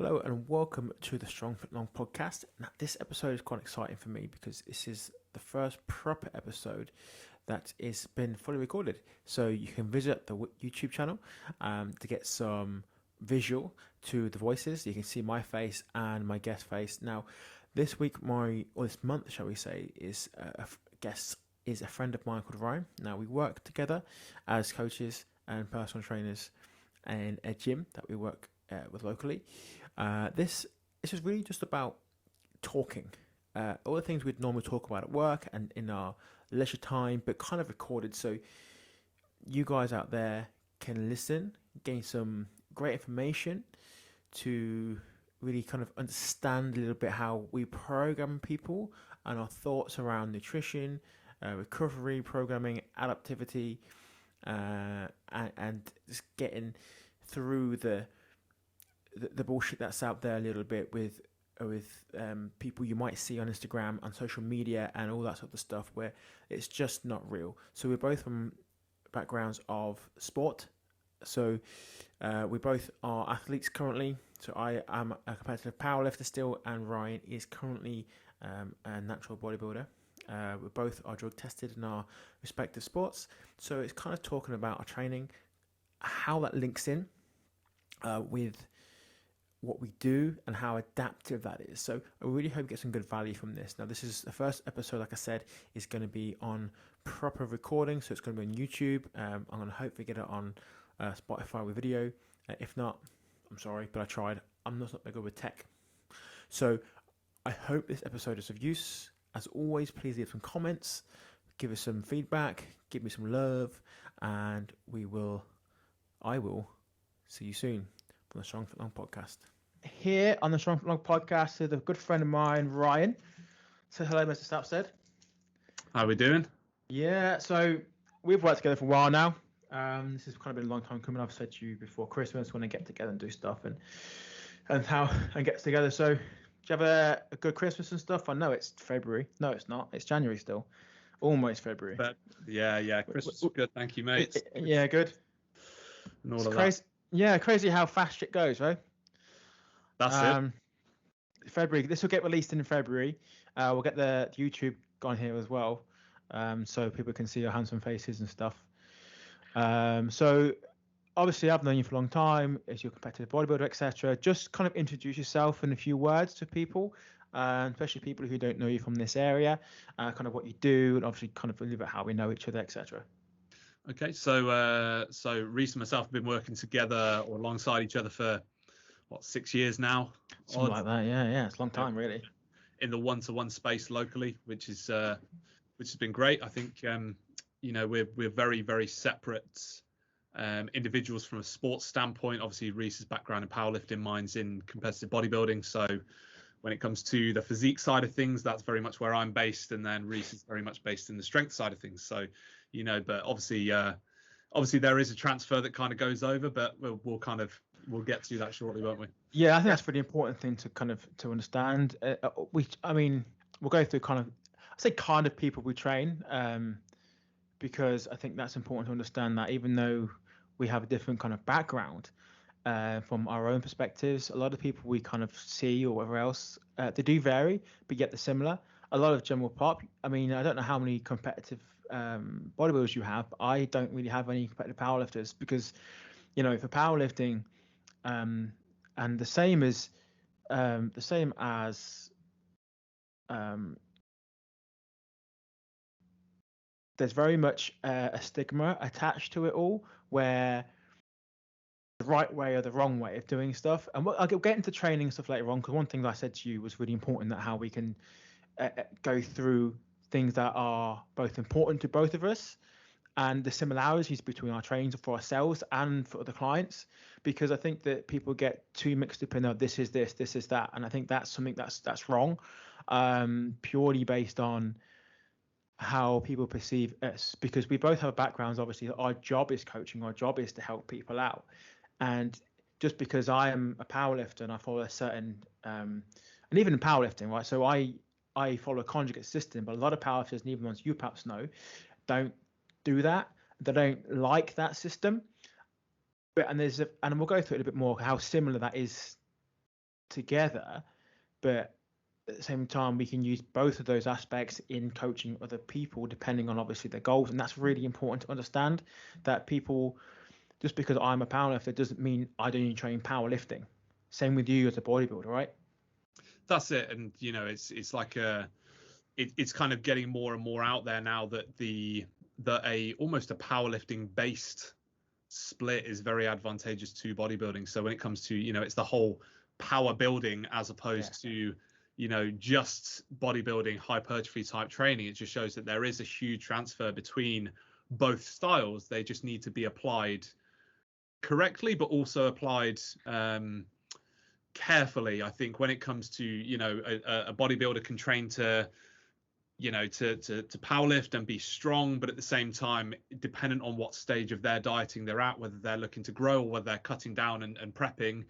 Hello and welcome to the Strong Fit Long podcast. Now, this episode is quite exciting for me because this is the first proper episode that is been fully recorded. So you can visit the YouTube channel to get some visual to the voices. You can see my face and my guest face. Now, this week, or this month, shall we say, is a guest is a friend of mine called Ryan. Now, we work together as coaches and personal trainers in a gym that we work with locally. This is really just about talking. All the things we'd normally talk about at work and in our leisure time, but kind of recorded, so you guys out there can listen, gain some great information to really kind of understand a little bit how we program people and our thoughts around nutrition, recovery, programming, adaptivity, and just getting through the bullshit that's out there a little bit with people you might see on Instagram, on social media, and all that sort of stuff where it's just not real. So we're both from backgrounds of sport. So we both are athletes currently. So I am a competitive powerlifter still, and Ryan is currently a natural bodybuilder. We both are drug tested in our respective sports. So it's kind of talking about our training, how that links in with what we do and how adaptive that is. So I really hope you get some good value from this. Now, this is the first episode, like I said, is going to be on proper recording. So it's going to be on YouTube. I'm going to hopefully get it on Spotify with video. If not, I'm sorry, but I tried. I'm not very good with tech. So I hope this episode is of use. As always, please leave some comments, give us some feedback, give me some love, and I will see you soon from the Strong Fit Long podcast. Here on the Strong Fit Long podcast with a good friend of mine, Ryan. So hello, Mr. Sapstead. How are we doing? Yeah, so we've worked together for a while now. This has kind of been a long time coming. I've said to you before Christmas when I get together and do stuff and get together. So do you have a good Christmas and stuff? I know it's February. No, it's not. It's January still. Almost February. But yeah. Christmas was good. Thank you, mate. Yeah, good. And all it's of crazy. that. Yeah, crazy how fast it goes, right? That's it. February. This will get released in February. We'll get the YouTube on here as well, so people can see your handsome faces and stuff. So obviously I've known you for a long time as your competitive bodybuilder, etc. Just kind of introduce yourself in a few words to people, especially people who don't know you from this area, kind of what you do, and obviously kind of a little bit how we know each other, etc. Okay, so Reese and myself have been working together or alongside each other for 6 years now. Something like that, yeah. It's a long time, really. In the one-to-one space locally, which has been great. I think we're very, very separate individuals from a sports standpoint. Obviously, Reese's background in powerlifting, mine's in competitive bodybuilding. So when it comes to the physique side of things, that's very much where I'm based, and then Reese is very much based in the strength side of things. So, but obviously there is a transfer that kind of goes over, but we'll get to that shortly, won't we? Yeah, I think that's a really important thing to understand. We'll go through kind of people we train, because I think that's important to understand that even though we have a different kind of background from our own perspectives, a lot of people we kind of see or whatever else, they do vary, but yet they're similar. A lot of general pop. I mean, I don't know how many competitive bodybuilders you have, but I don't really have any competitive powerlifters because, for powerlifting, and the same as there's very much a stigma attached to it all, where the right way or the wrong way of doing stuff. And I'll get into training and stuff later on, because one thing that I said to you was really important, that how we can go through things that are both important to both of us and the similarities between our trainings for ourselves and for other clients, because I think that people get too mixed up in, oh, this is this is that, and I think that's something that's wrong, purely based on how people perceive us, because we both have backgrounds. Obviously, our job is coaching, our job is to help people out, and just because I am a powerlifter and I follow a certain and even in powerlifting, right, so I follow a conjugate system, but a lot of powerlifters, and even ones you perhaps know, don't do that. They don't like that system. And we'll go through it a bit more, how similar that is together, but at the same time, we can use both of those aspects in coaching other people, depending on obviously their goals. And that's really important to understand, that people, just because I'm a powerlifter doesn't mean I don't train powerlifting. Same with you as a bodybuilder, right? That's it. And it's like it's kind of getting more and more out there now that almost a powerlifting based split is very advantageous to bodybuilding. So when it comes to, it's the whole power building as opposed to, just bodybuilding hypertrophy type training. It just shows that there is a huge transfer between both styles. They just need to be applied correctly, but also applied carefully. I think when it comes to, a bodybuilder can train to powerlift and be strong, but at the same time, dependent on what stage of their dieting they're at, whether they're looking to grow or whether they're cutting down and prepping,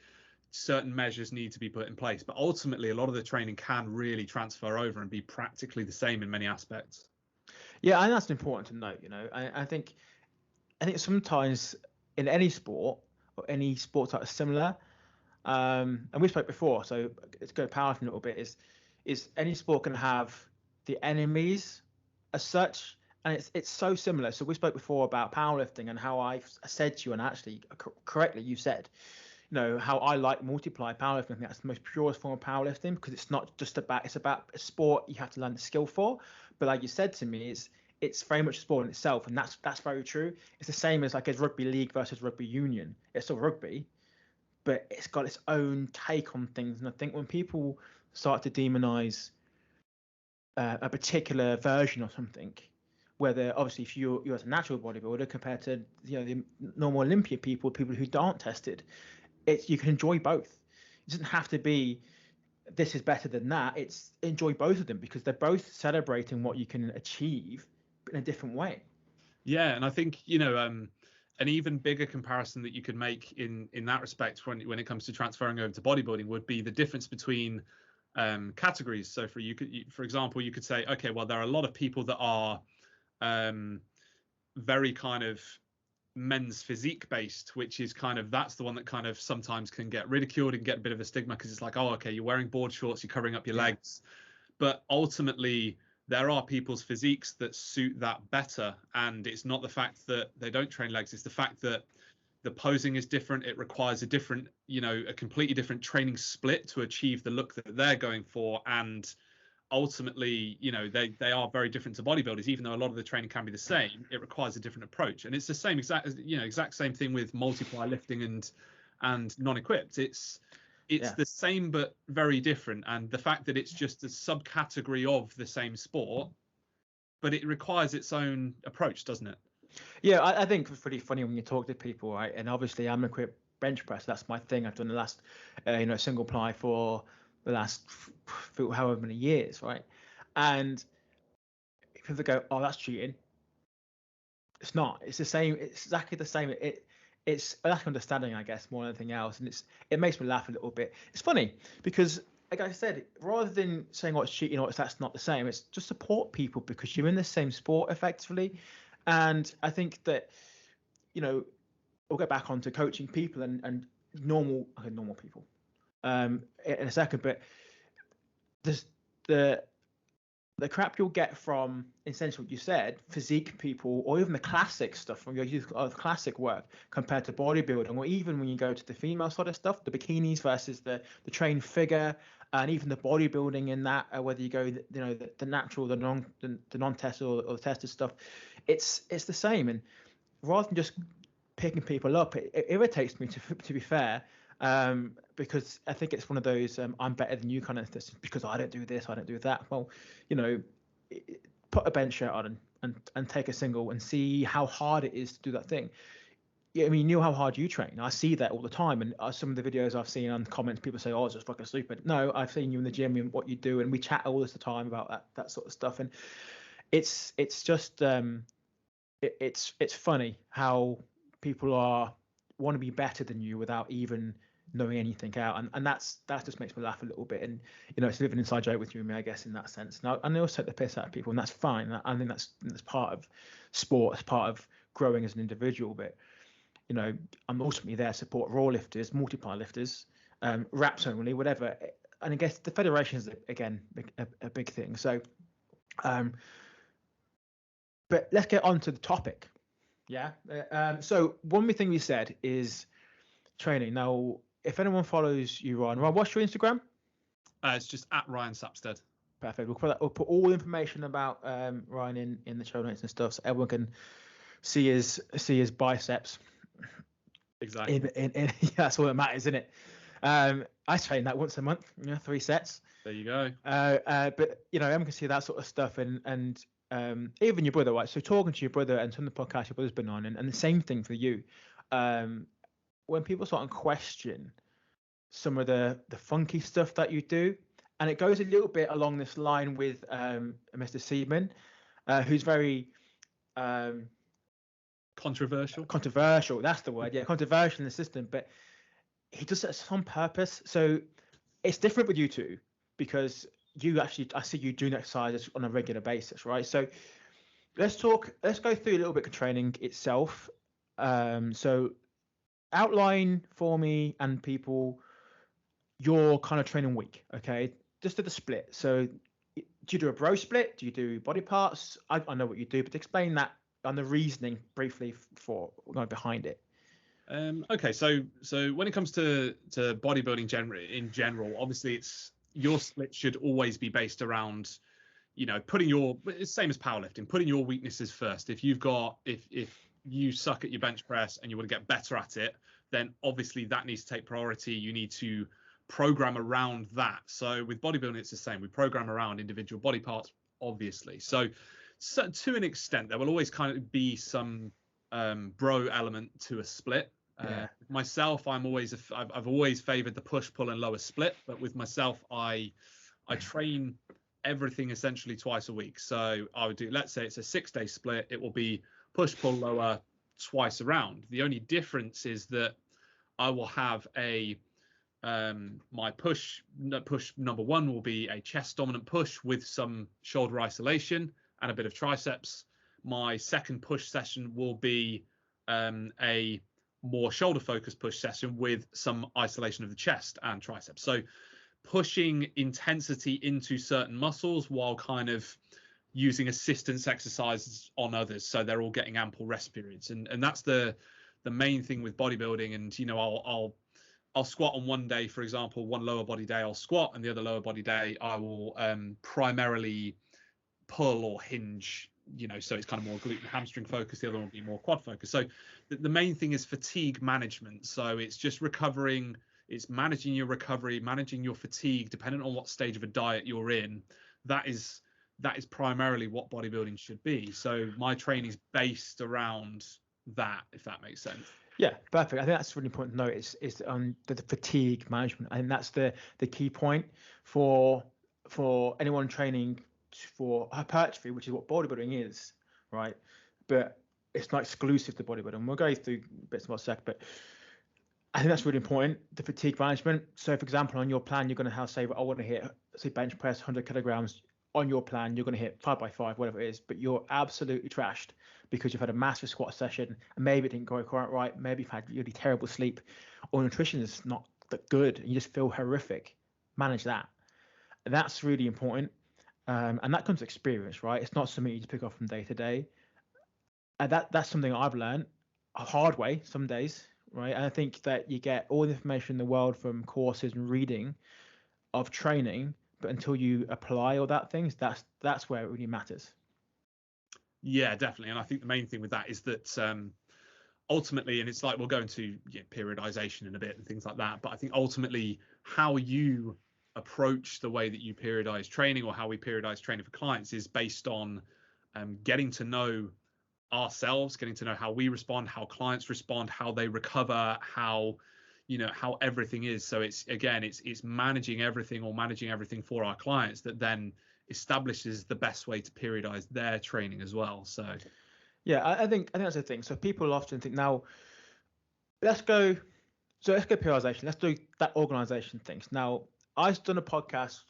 certain measures need to be put in place. But ultimately, a lot of the training can really transfer over and be practically the same in many aspects. Yeah, and that's important to note. I think sometimes in any sport or any sport that is similar, and we spoke before, so let's go powerlifting a little bit. Is any sport can have the enemies as such, and it's so similar. So we spoke before about powerlifting and how I said to you, and actually correctly you said, how I like multiply powerlifting. I think that's the most purest form of powerlifting, because it's not just it's about a sport you have to learn the skill for. But like you said to me, it's very much a sport in itself, and that's very true. It's the same as like a rugby league versus rugby union. It's still rugby, but it's got its own take on things. And I think when people start to demonize a particular version of something, whether obviously if you're as a natural bodybuilder compared to the normal Olympia people who aren't tested, you can enjoy both. It doesn't have to be this is better than that. It's enjoy both of them, because they're both celebrating what you can achieve in a different way. Yeah, and I think an even bigger comparison that you could make in that respect when it comes to transferring over to bodybuilding would be the difference between categories. So for example, you could say, okay, well, there are a lot of people that are very kind of men's physique based, which is that's the one that kind of sometimes can get ridiculed and get a bit of a stigma, because it's like, oh, okay, you're wearing board shorts, you're covering up your legs. But ultimately, there are people's physiques that suit that better. And it's not the fact that they don't train legs, it's the fact that the posing is different. It requires a completely different training split to achieve the look that they're going for. And ultimately, they are very different to bodybuilders. Even though a lot of the training can be the same, it requires a different approach. And it's the same exact same thing with multiply lifting and non-equipped. It's the same but very different. And the fact that it's just a subcategory of the same sport, but it requires its own approach, doesn't it? Yeah, I think it's pretty funny when you talk to people, right? And obviously, I'm equipped bench press. That's my thing. I've done the last, single ply for the last however many years, right? And people go, "Oh, that's cheating." It's not. It's the same. It's exactly the same. It's a lack of understanding, I guess, more than anything else. And it makes me laugh a little bit. It's funny because, like I said, rather than saying, "Oh, it's cheating," or that's not the same, it's just support people because you're in the same sport effectively. And I think that, we'll get back onto coaching people and normal people in a second, but there's the crap you'll get from essentially what you said, physique people, or even the classic stuff from your youth of classic work compared to bodybuilding, or even when you go to the female sort of stuff, the bikinis versus the trained figure, and even the bodybuilding in that, whether you go the natural, the non-tested or the tested stuff, it's the same. And rather than just picking people up, it irritates me to be fair, because I think it's one of those I'm better than you kind of things, because I don't do this, I don't do that. Well, put a bench shirt on and take a single and see how hard it is to do that thing. Yeah, I mean, you know how hard you train. I see that all the time, and some of the videos I've seen on comments, people say, "Oh, it's just fucking stupid." No, I've seen you in the gym and what you do, and we chat all this the time about that sort of stuff. And it's just it's funny how people want to be better than you without even knowing anything out, and that just makes me laugh a little bit. And it's a bit of an inside joke with you and me, I guess, in that sense. Now, and they also take the piss out of people, and that's fine. I think that's part of sport, it's part of growing as an individual. But I'm ultimately there to support raw lifters, multiply lifters, reps only, whatever. And I guess the federation is again a big thing. So, but let's get on to the topic. Yeah. So one thing we said is training. Now, if anyone follows you, Ryan, what's your Instagram? It's just at Ryan Sapstead. Perfect. We'll put all the information about Ryan in the show notes and stuff, so everyone can see his biceps. Exactly. That's all that matters, isn't it? I train that once a month, 3 sets. There you go. But everyone can see that sort of stuff, and even your brother, right? So talking to your brother and some of the podcasts your brother's been on, and the same thing for you. When people start to question some of the funky stuff that you do, and it goes a little bit along this line with Mr. Seaman, who's very controversial, that's the word. Yeah, controversial in the system, but he does it on purpose. So it's different with you two, because I see you doing exercises on a regular basis, right? So let's go through a little bit of training itself. So outline for me and people your kind of training week, okay? Just do the split. So do you do a bro split? Do you do body parts? I know what you do, but explain that on the reasoning briefly for going behind it. Okay, so when it comes to bodybuilding in general, obviously your split should always be based around, putting it's same as powerlifting, putting your weaknesses first. If you suck at your bench press and you want to get better at it, then obviously that needs to take priority. You need to program around that. So with bodybuilding, it's the same. We program around individual body parts, obviously. So to an extent, there will always kind of be some bro element to a split. Myself, I've always favored the push, pull, and lower split. But with myself, I train everything essentially twice a week. So I would do, let's say it's a 6-day split. It will be push, pull, lower twice around. The only difference is that I will have my push number 1 will be a chest dominant push with some shoulder isolation and a bit of triceps. My second push session will be a more shoulder focused push session with some isolation of the chest and triceps. So pushing intensity into certain muscles while kind of using assistance exercises on others, so they're all getting ample rest periods. And that's the main thing with bodybuilding. And I'll squat on one day, for example, one lower body day I'll squat, and the other lower body day I will primarily pull or hinge, so it's kind of more glute and hamstring focused. The other one will be more quad focused. So the main thing is fatigue management. So it's just recovering, it's managing your recovery, managing your fatigue, depending on what stage of a diet you're in. That is primarily what bodybuilding should be. So my training is based around that, if that makes sense. Yeah, perfect. I think that's really important to note is on the fatigue management. I think that's the key point for anyone training for hypertrophy, which is what bodybuilding is, right? But it's not exclusive to bodybuilding. We'll go through bits more sec, but I think that's really important, the fatigue management. So, for example, on your plan, you're going to have, say, I want to hit, say, bench press 100 kilograms. On your plan, you're going to hit 5x5, whatever it is, but you're absolutely trashed because you've had a massive squat session and maybe it didn't go quite right. Maybe you've had really terrible sleep, or nutrition is not that good and you just feel horrific. Manage that. And that's really important. And that comes with experience, right? It's not something you just pick up from day to day. And that's something I've learned a hard way some days, right? And I think that you get all the information in the world from courses and reading of training, but until you apply all that things, that's where it really matters. Yeah, definitely. And I think the main thing with that is that ultimately, and it's like we'll go into periodization in a bit and things like that, but I think ultimately how you approach the way that you periodize training, or how we periodize training for clients, is based on getting to know ourselves, getting to know how we respond, how clients respond, how they recover, how everything is. So it's managing everything for our clients that then establishes the best way to periodize their training as well. So yeah, I think that's the thing. So people often think, now let's go periodization, let's do that organization things. Now I've done a podcast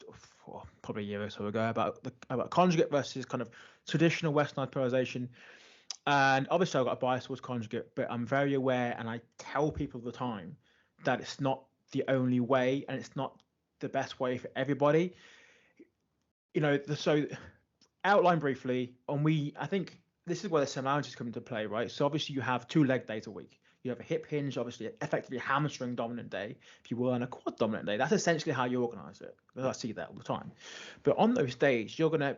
probably a year or so ago about conjugate versus kind of traditional westernized periodization, and obviously I've got a bias towards conjugate, but I'm very aware, and I tell people all the time that it's not the only way, and it's not the best way for everybody. So outline briefly, and I think this is where the similarities come into play, right? So obviously you have 2 leg days a week. You have a hip hinge, obviously effectively a hamstring dominant day, if you will, and a quad dominant day. That's essentially how you organize it. I see that all the time. But on those days, you're gonna,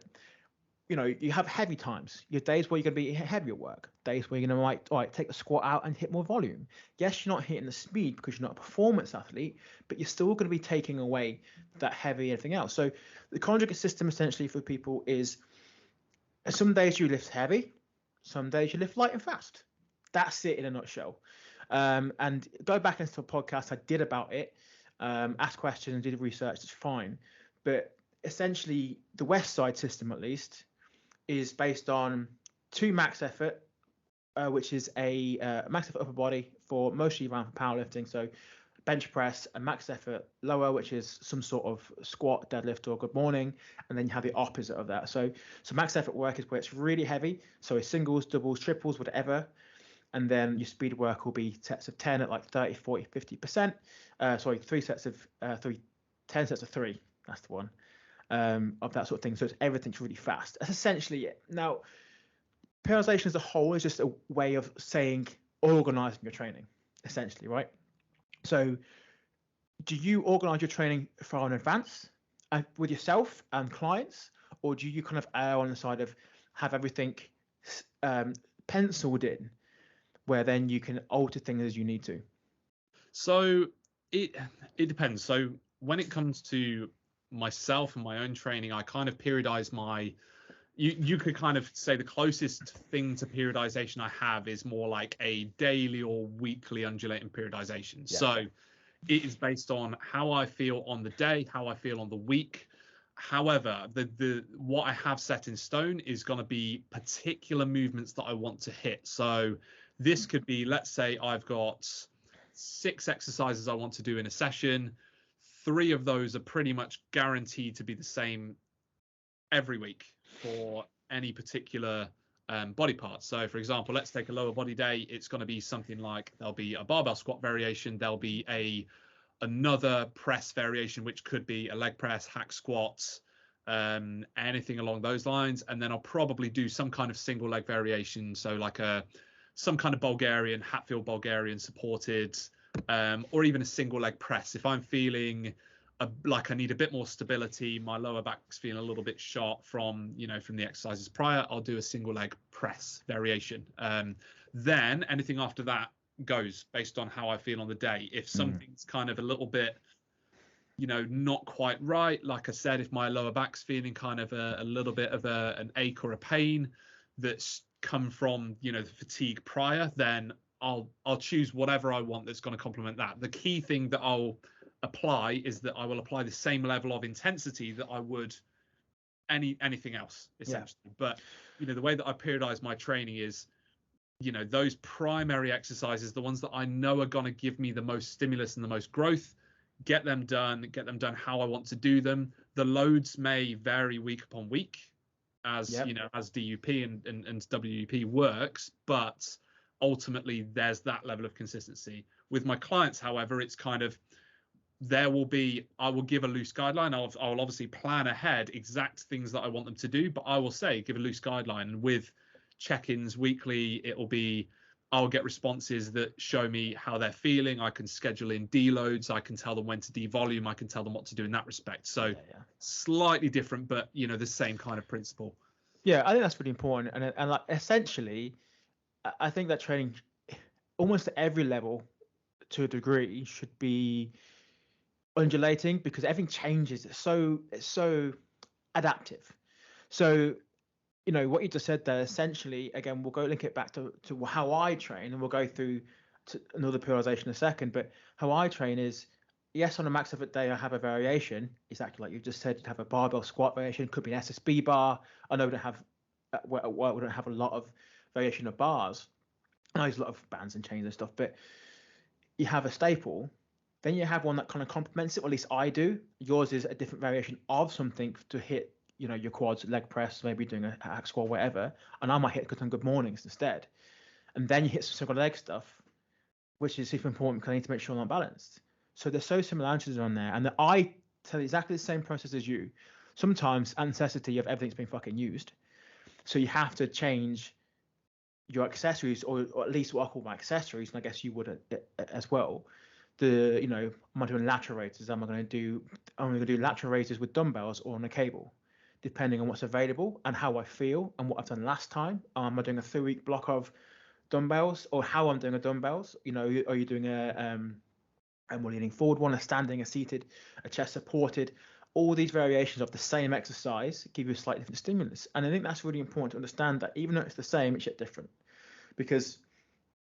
you have heavy times. Your days where you're going to be heavier work. Days where you're going to all right, take the squat out and hit more volume. Yes, you're not hitting the speed because you're not a performance athlete, but you're still going to be taking away that heavy everything else. So the conjugate system essentially for people is some days you lift heavy, some days you lift light and fast. That's it in a nutshell. And go back into a podcast I did about it, ask questions, did research, it's fine. But essentially, the West Side system, at least, is based on 2 max effort, which is a max effort upper body for mostly around for powerlifting. So bench press, a max effort lower, which is some sort of squat, deadlift, or good morning, and then you have the opposite of that. So max effort work is where it's really heavy. So singles, doubles, triples, whatever. And then your speed work will be sets of 10 at like 30, 40, 50%. 3 sets of 10 sets of 3. That's the one. Of that sort of thing. So it's everything's really fast. That's essentially it. Now, periodization as a whole is just a way of saying organizing your training, essentially, right? So do you organize your training far in advance with yourself and clients, or do you kind of err on the side of have everything penciled in where then you can alter things as you need to? So it depends. So when it comes to myself and my own training, I kind of periodize you could kind of say the closest thing to periodization I have is more like a daily or weekly undulating periodization. Yeah. So it is based on how I feel on the day, how I feel on the week. However, the what I have set in stone is going to be particular movements that I want to hit. So this could be, let's say I've got 6 exercises I want to do in a session. 3 of those are pretty much guaranteed to be the same every week for any particular body part. So for example, let's take a lower body day. It's going to be something like there'll be a barbell squat variation. There'll be another press variation, which could be a leg press, hack squats, anything along those lines. And then I'll probably do some kind of single leg variation. So like some kind of Bulgarian, Hatfield Bulgarian supported, or even a single leg press. If I'm feeling like I need a bit more stability, my lower back's feeling a little bit short from the exercises prior, I'll do a single leg press variation. Then anything after that goes based on how I feel on the day. If something's kind of a little bit, not quite right, like I said, if my lower back's feeling kind of a little bit of an ache or a pain that's come from the fatigue prior, then I'll choose whatever I want that's going to complement that. The key thing that I'll apply is that I will apply the same level of intensity that I would anything else, essentially. Yeah. But the way that I periodize my training is those primary exercises, the ones that I know are going to give me the most stimulus and the most growth, get them done how I want to do them. The loads may vary week upon week as as DUP and WUP works, but ultimately there's that level of consistency. With my clients, however, it's kind of I will give a loose guideline. I'll obviously plan ahead exact things that I want them to do, but I will say give a loose guideline. And with check-ins weekly, I'll get responses that show me how they're feeling. I can schedule in deloads. I can tell them when to devolume. I can tell them what to do in that respect. So slightly different, but the same kind of principle. Yeah, I think that's really important. And like essentially, I think that training almost at every level to a degree should be undulating, because everything changes. It's so adaptive. So what you just said there, essentially, again, we'll go link it back to how I train, and we'll go through to another periodization in a second. But how I train is, yes, on a max effort day I have a variation, exactly like you just said. You have a barbell squat variation, could be an SSB bar. I know we don't have we don't have a lot of variation of bars. I use a lot of bands and chains and stuff, but you have a staple. Then you have one that kind of complements it, or at least I do. Yours is a different variation of something to hit, your quads, leg press, maybe doing a hack squat, whatever. And I might hit good on good mornings instead. And then you hit some single leg stuff, which is super important because I need to make sure I'm balanced. So there's so similarities on there, and I tell exactly the same process as you. Sometimes at necessity of everything's been fucking used, so you have to change your accessories, or at least what I call my accessories, and I guess you would as well. Am I doing lateral raises? I'm going to do lateral raises with dumbbells or on a cable, depending on what's available and how I feel and what I've done last time. Am I doing a 3-week block of dumbbells, or how I'm doing a dumbbells? Are you doing a more leaning forward one, a standing, a seated, a chest supported? All these variations of the same exercise give you a slightly different stimulus. And I think that's really important to understand, that even though it's the same, it's yet different. Because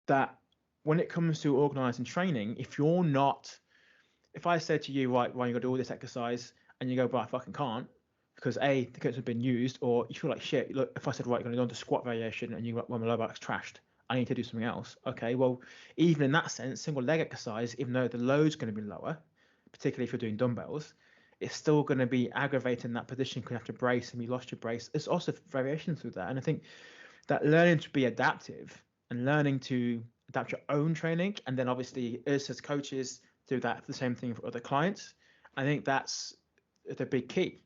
that when it comes to organizing training, if I said to you, right, you got to do all this exercise, and you go, but I fucking can't, because A, the kits have been used, or you feel like shit. Look, if I said, right, you're going to go into squat variation, and well, my lower back's trashed, I need to do something else. Okay, well, even in that sense, single leg exercise, even though the load's going to be lower, particularly if you're doing dumbbells, it's still going to be aggravating that position because you have to brace, and you lost your brace. There's also variations with that. And I think that learning to be adaptive and learning to adapt your own training, and then obviously us as coaches do that the same thing for other clients. I think that's the big key.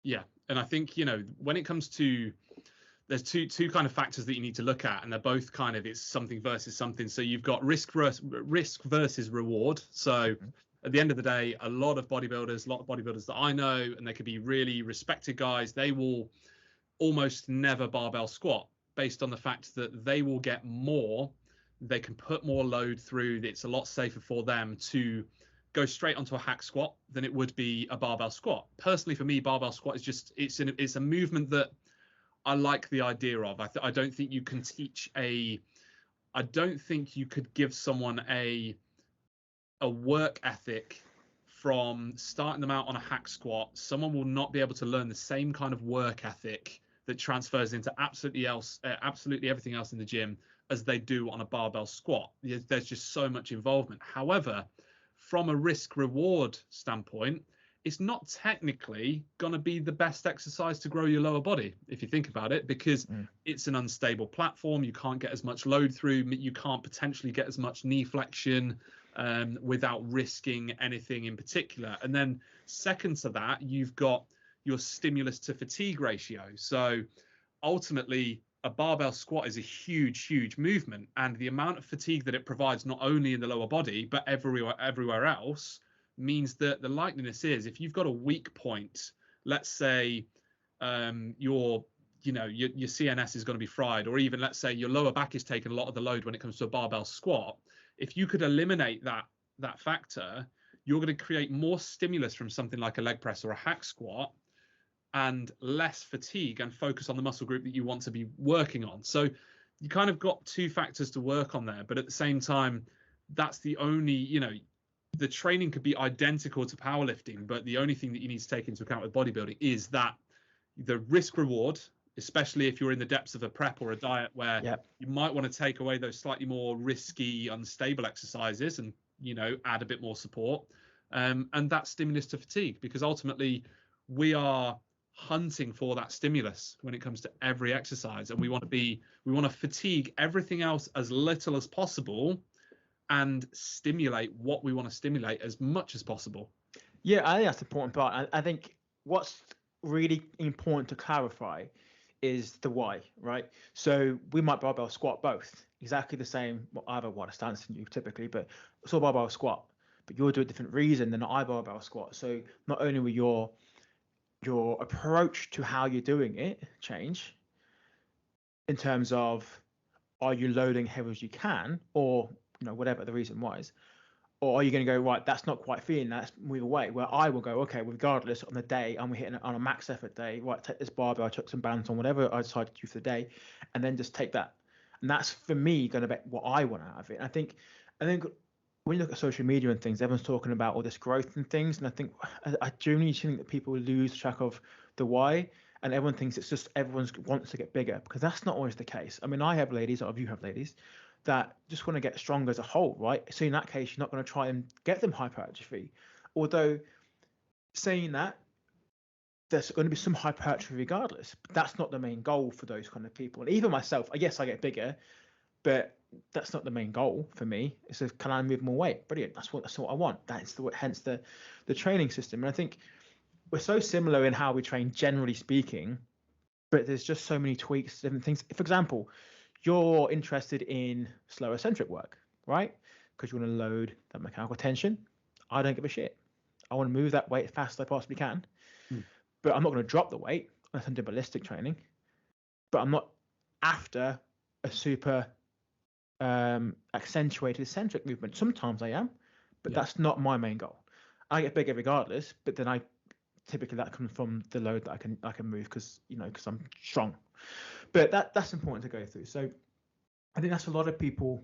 Yeah, and I think when it comes to, there's two kind of factors that you need to look at, and they're both kind of, it's something versus something. So you've got risk versus reward. So at the end of the day, a lot of bodybuilders that I know, and they could be really respected guys, they will almost never barbell squat, based on the fact that they will get more, they can put more load through. It's a lot safer for them to go straight onto a hack squat than it would be a barbell squat. Personally, for me, barbell squat is just, it's a movement that I like the idea of. I don't think you can teach I don't think you could give someone a work ethic from starting them out on a hack squat. Someone will not be able to learn the same kind of work ethic that transfers into absolutely everything else in the gym as they do on a barbell squat. There's just so much involvement. However, from a risk reward standpoint, it's not technically going to be the best exercise to grow your lower body, if you think about it, because it's an unstable platform. You can't get as much load through. You can't potentially get as much knee flexion without risking anything in particular. And then second to that, you've got your stimulus to fatigue ratio. So ultimately, a barbell squat is a huge movement, and the amount of fatigue that it provides, not only in the lower body but everywhere else, means that the likeliness is, if you've got a weak point, let's say your CNS is going to be fried, or even let's say your lower back is taking a lot of the load when it comes to a barbell squat, if you could eliminate that factor, you're going to create more stimulus from something like a leg press or a hack squat, and less fatigue, and focus on the muscle group that you want to be working on. So you kind of got two factors to work on there, but at the same time, that's the only, the training could be identical to powerlifting, but the only thing that you need to take into account with bodybuilding is that the risk reward, especially if you're in the depths of a prep or a diet where you might want to take away those slightly more risky, unstable exercises and, add a bit more support, and that stimulus to fatigue, because ultimately we are hunting for that stimulus when it comes to every exercise, and we want to fatigue everything else as little as possible and stimulate what we want to stimulate as much as possible. Yeah, I think that's the important part. I think what's really important to clarify is the why, right? So we might barbell squat both exactly the same. Well, I have a wider stance than you typically, but it's all barbell squat. But you'll do a different reason than I barbell squat. So not only will your approach to how you're doing it change, in terms of, are you loading heavy as you can, or whatever the reason was, or are you going to go, right, that's not quite feeling that, let's move away, where I will go, okay, regardless, on the day I'm hitting on a max effort day, right, take this barbell, I took some balance on whatever I decided to do for the day, and then just take that. And that's, for me, going to be what I want out of it. And I think when you look at social media and things, everyone's talking about all this growth and things, and I genuinely think that people lose track of the why, and everyone thinks it's just everyone wants to get bigger, because that's not always the case. I mean, I have ladies, or you have ladies, that just want to get stronger as a whole, right? So in that case, you're not going to try and get them hypertrophy. Although, saying that, there's going to be some hypertrophy regardless, but that's not the main goal for those kind of people. And even myself, I guess I get bigger, but that's not the main goal for me. It's a, can I move more weight? Brilliant. That's what I want. That's the hence the training system. And I think we're so similar in how we train, generally speaking, but there's just so many tweaks, different things. For example, you're interested in slow eccentric work, right? Because you want to load that mechanical tension. I don't give a shit. I want to move that weight as fast as I possibly can, but I'm not going to drop the weight unless I'm doing ballistic training. But I'm not after a super accentuated eccentric movement. Sometimes I am, but that's not my main goal. I get bigger regardless, but then I typically that comes from the load that I can move because I'm strong. But that's important to go through. So I think that's a lot of people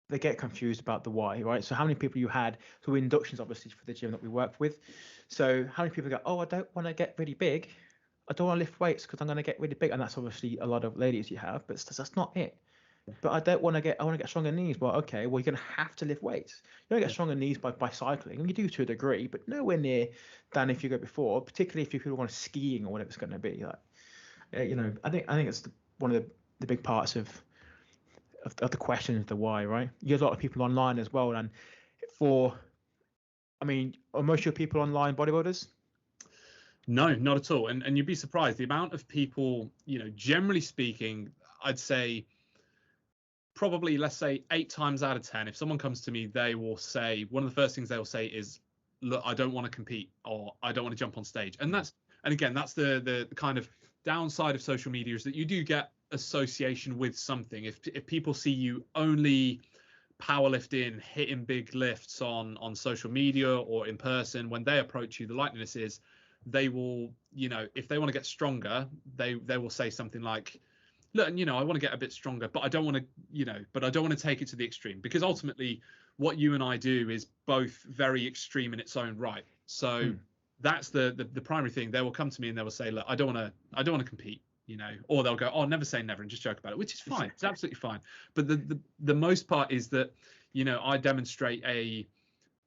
they get confused about the why, right? So how many people you had, so inductions obviously for the gym that we work with. So how many people go, oh, I don't want to get really big. I don't want to lift weights because I'm going to get really big. And that's obviously a lot of ladies you have, but that's not it. But I want to get stronger knees. Well, okay, well, you're going to have to lift weights. You don't get stronger knees by cycling. You do to a degree, but nowhere near than if you go before, particularly if you people want skiing or whatever it's going to be. Like, I think it's one of the big parts of the question is the why, right? You get a lot of people online as well. And are most of your people online bodybuilders? No, not at all. And you'd be surprised the amount of people, generally speaking, I'd say probably, let's say 8 times out of 10, if someone comes to me, they will say, one of the first things they will say is, look, I don't want to compete, or I don't want to jump on stage. And again, that's the kind of downside of social media, is that you do get association with something. If people see you only powerlifting, hitting big lifts on social media or in person, when they approach you, the likeliness is they will, if they want to get stronger, they will say something like, look, I want to get a bit stronger, but I don't want to take it to the extreme, because ultimately what you and I do is both very extreme in its own right. So that's the primary thing. They will come to me and they will say, look, I don't want to compete, or they'll go, oh, never say never, and just joke about it, which is fine. It's absolutely fine. But the most part is that, I demonstrate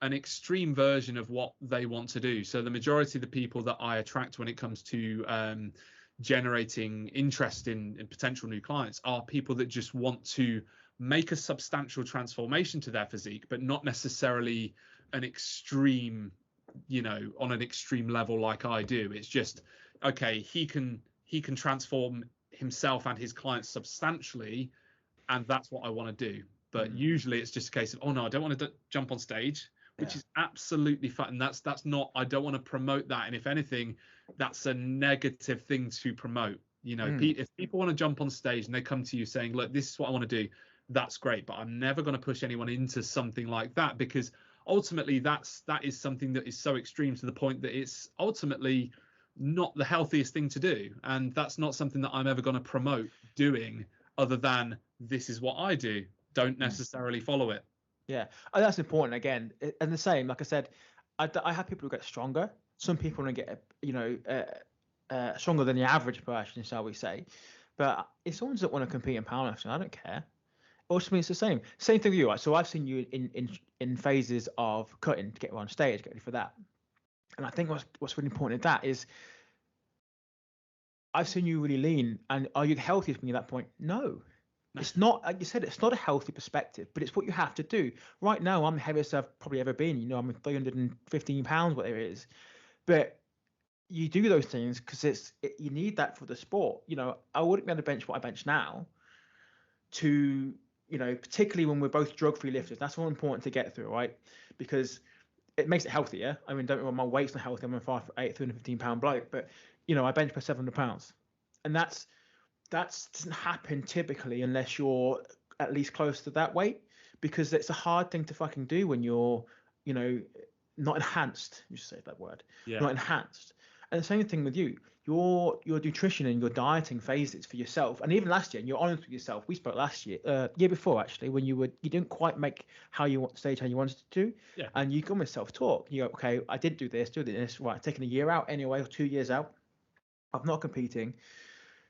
an extreme version of what they want to do. So the majority of the people that I attract when it comes to generating interest in potential new clients are people that just want to make a substantial transformation to their physique, but not necessarily an extreme, on an extreme level like I do. It's just, okay, he can transform himself and his clients substantially, and that's what I want to do. But usually it's just a case of, oh no, I don't want to jump on stage, which is absolutely fine. And that's not, I don't want to promote that. And if anything, that's a negative thing to promote. If people want to jump on stage and they come to you saying, look, this is what I want to do, that's great. But I'm never going to push anyone into something like that, because ultimately that is something that is so extreme to the point that it's ultimately not the healthiest thing to do. And that's not something that I'm ever going to promote doing, other than this is what I do. Don't necessarily follow it. Yeah, and that's important. Again, and the same, like I said, I have people who get stronger. Some people want to get stronger than the average person, shall we say? But if someone doesn't want to compete in powerlifting, I don't care. Ultimately, it's the same thing with you. Right? So I've seen you in phases of cutting to get on stage, get ready for that. And I think what's really important in that is I've seen you really lean. And are you the healthiest when you're at that point? No. It's not, like you said, it's not a healthy perspective, but it's what you have to do. Right now, I'm the heaviest I've probably ever been. I'm 315 pounds, whatever it is. But you do those things because you need that for the sport. I wouldn't be able to bench what I bench now to, particularly when we're both drug-free lifters. That's all important to get through, right? Because it makes it healthier. I mean, don't get me wrong, my weight's not healthy. I'm a 5'8", 315-pound bloke, but, I bench press 700 pounds. And that doesn't happen typically unless you're at least close to that weight, because it's a hard thing to fucking do when you're, not enhanced. You should say that word. Yeah. Not enhanced. And the same thing with you. Your nutrition and your dieting phases for yourself, and even last year, and you're honest with yourself. We spoke last year, year before actually, when you didn't quite make how you wanted to do, and you almost self-talk. You go, okay, I did do this, right, taking a year out anyway, or 2 years out of not competing,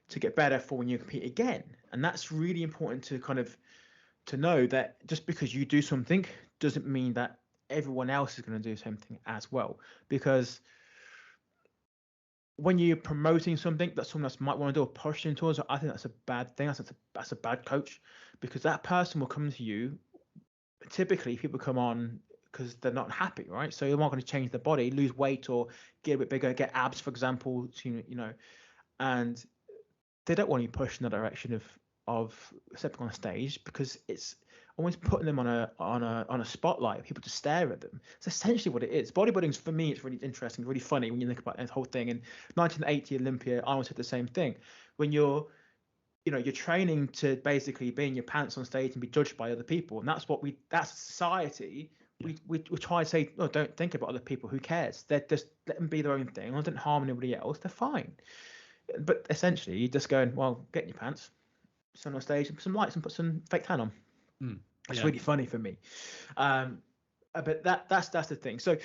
to get better for when you compete again. And that's really important to know, that just because you do something doesn't mean that everyone else is going to do something as well. Because when you're promoting something that someone else might want to do or pushing towards, I think that's a bad thing. That's a bad coach, because that person will come to you. Typically, people come on because they're not happy, right? So they're not going to change their body, lose weight, or get a bit bigger, get abs, for example. And they don't want you pushed in the direction of stepping on a stage, because it's almost putting them on a spotlight, people to stare at them. It's essentially what it is. Bodybuilding, for me, it's really interesting, really funny when you think about this whole thing. In 1980 Olympia, I always said the same thing. When you're training to basically be in your pants on stage and be judged by other people, and that's society. We try to say, no, don't think about other people. Who cares? They're just, let them be their own thing. Don't harm anybody else. They're fine. But essentially, you're just going, well, get in your pants, stand on stage, and put some lights and put some fake tan on. It's really funny for me. But that's the thing. So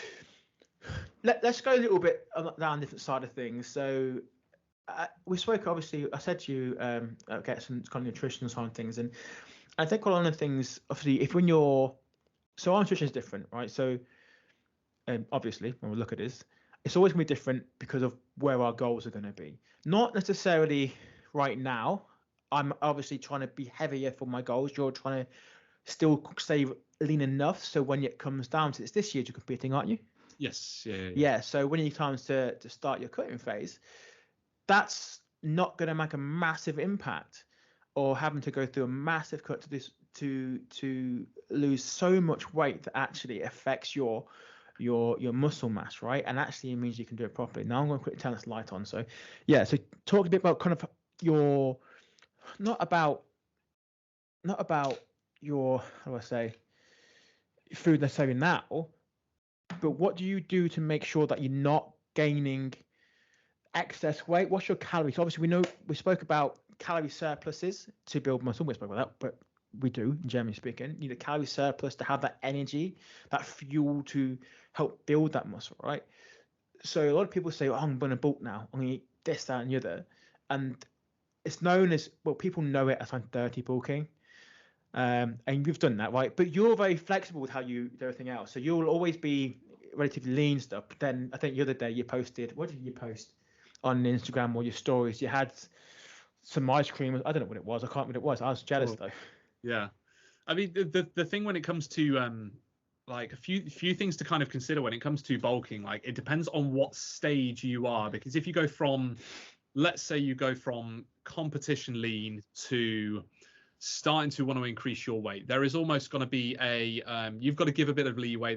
let's go a little bit down a different side of things. So we spoke, obviously, I said to you, get some kind of nutritional side of things. And I think one of the things, obviously, so our nutrition is different, right? So obviously, when we look at this, it's always going to be different because of where our goals are going to be. Not necessarily right now. I'm obviously trying to be heavier for my goals. You're trying to still stay lean enough, so when it comes down to this year, you're competing, aren't you? Yes. Yeah. So when it comes to start your cutting phase, that's not going to make a massive impact, or having to go through a massive cut to lose so much weight that actually affects your muscle mass, right? And actually it means you can do it properly. Now I'm going to quickly turn this light on. So yeah, so talk a bit about kind of your, not about your, how do I say, food necessarily now, but what do you do to make sure that you're not gaining excess weight? What's your calories? Obviously, we spoke about calorie surpluses to build muscle. We spoke about that, but we do, generally speaking, you need a calorie surplus to have that energy, that fuel to help build that muscle, right? So a lot of people say, oh, I'm going to bulk now. I'm going to eat this, that, and the other. And it's known as, well, people know it as I'm dirty bulking. And you've done that, right? But you're very flexible with how you do everything else. So you'll always be relatively lean stuff. But then I think the other day you posted, what did you post on Instagram or your stories? You had some ice cream. I don't know what it was. I can't remember what it was. I was jealous though. Yeah. I mean, the thing when it comes to like a few things to kind of consider when it comes to bulking, like it depends on what stage you are, because if you go from, let's say you go from competition lean to starting to want to increase your weight, there is almost going to be you've got to give a bit of leeway.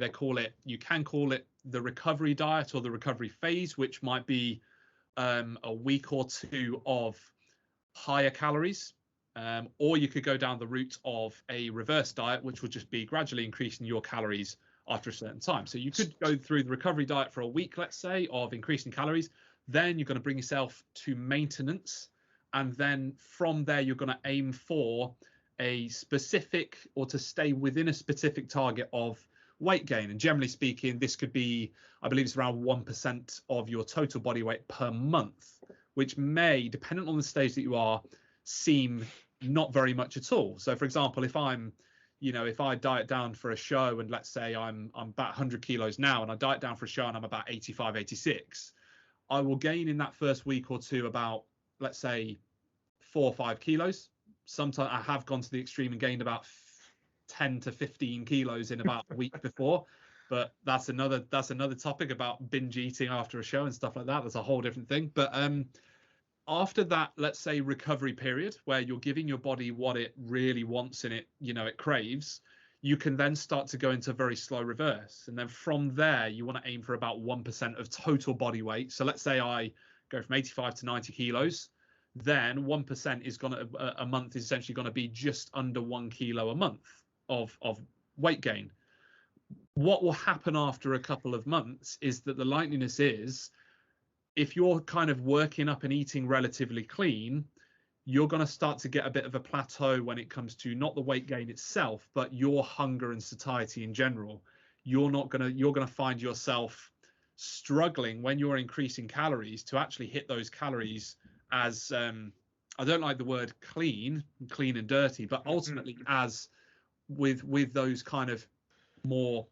You can call it the recovery diet or the recovery phase, which might be a week or two of higher calories. Or you could go down the route of a reverse diet, which would just be gradually increasing your calories after a certain time. So you could go through the recovery diet for a week, let's say, of increasing calories. Then you're going to bring yourself to maintenance. And then from there, you're going to aim for a specific, or to stay within a specific target of weight gain. And generally speaking, this could be, I believe it's around 1% of your total body weight per month, which may, depending on the stage that you are, seem not very much at all. So for example, if I diet down for a show, and let's say I'm about 100 kilos now, and I diet down for a show and I'm about 85, 86, I will gain in that first week or two about, let's say, 4 or 5 kilos. Sometimes I have gone to the extreme and gained about 10 to 15 kilos in about a week before, but that's another topic about binge eating after a show and stuff like that. That's a whole different thing. But after that, let's say, recovery period, where you're giving your body what it really wants and it craves, you can then start to go into very slow reverse. And then from there, you want to aim for about 1% of total body weight. So let's say I go from 85 to 90 kilos, then 1% is a month is essentially going to be just under 1 kilo a month of weight gain. What will happen after a couple of months is that the likeliness is, if you're kind of working up and eating relatively clean, you're going to start to get a bit of a plateau when it comes to not the weight gain itself, but your hunger and satiety in general. You're going to find yourself struggling when you're increasing calories to actually hit those calories as, I don't like the word clean and dirty, but ultimately as with those kind of more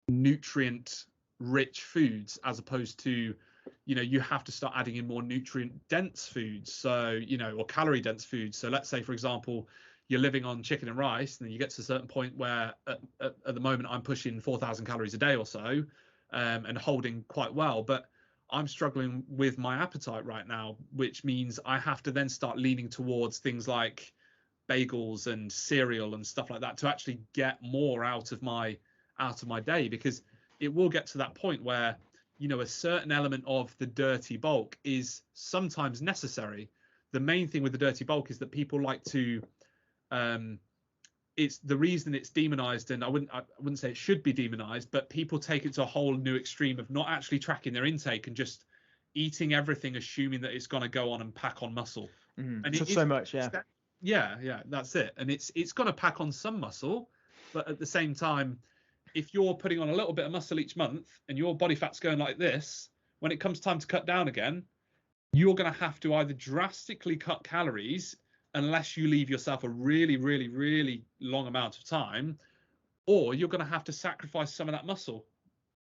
nutrient rich foods, as opposed to you have to start adding in more nutrient dense foods, so or calorie dense foods. So let's say, for example, you're living on chicken and rice, and then you get to a certain point where at the moment I'm pushing 4,000 calories a day or so, and holding quite well, but I'm struggling with my appetite right now, which means I have to then start leaning towards things like bagels and cereal and stuff like that to actually get more out of my day, because it will get to that point where a certain element of the dirty bulk is sometimes necessary. The main thing with the dirty bulk is that people like to it's the reason it's demonized, and I wouldn't say it should be demonized, but people take it to a whole new extreme of not actually tracking their intake and just eating everything, assuming that it's going to go on and pack on muscle. And so much, yeah, that's it. And it's going to pack on some muscle, but at the same time, if you're putting on a little bit of muscle each month and your body fat's going like this, when it comes time to cut down again, you're going to have to either drastically cut calories, unless you leave yourself a really, really, really long amount of time, or you're going to have to sacrifice some of that muscle